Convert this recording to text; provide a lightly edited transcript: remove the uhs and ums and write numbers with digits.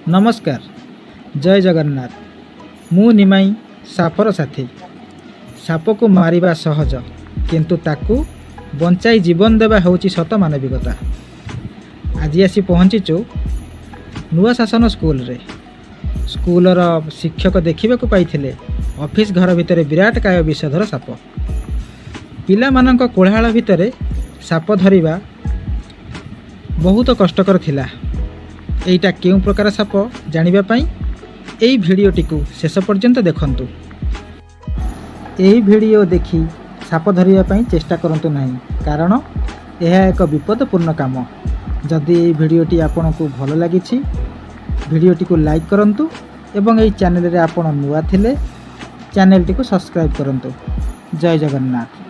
नमस्कार जय जगन्नाथ मु निमाई सापर साथी साप को मारिबा सहज किंतु ताकू बंचाई जीवन देवा होची सत मानविकता। आज आसी पहुँचीचु नुआ शासन स्कूल रे। स्कूलर शिक्षक देखा पाई ऑफिस घर भितर विराट काय विषधर साप। पिला मानक कोलाहल भितर साप धरिबा बहुत कष्टकर थिला। एइटा केउं प्रकार साप जानिबा पाई एई भिडियोटी को शेष पर्यंत देखंतु। एई भिडियो देखि साप धरिबा पाई चेष्टा करंतु नाही, कारण यह एक विपदपूर्ण काम। जदि एई भिडियोटी आपनकु भल लागिछि भिडियोटी को लाइक करंतु एवं एई चैनल रे आपण नुआ थिले चैनलटी को सब्सक्राइब करंतु। जय जगन्नाथ।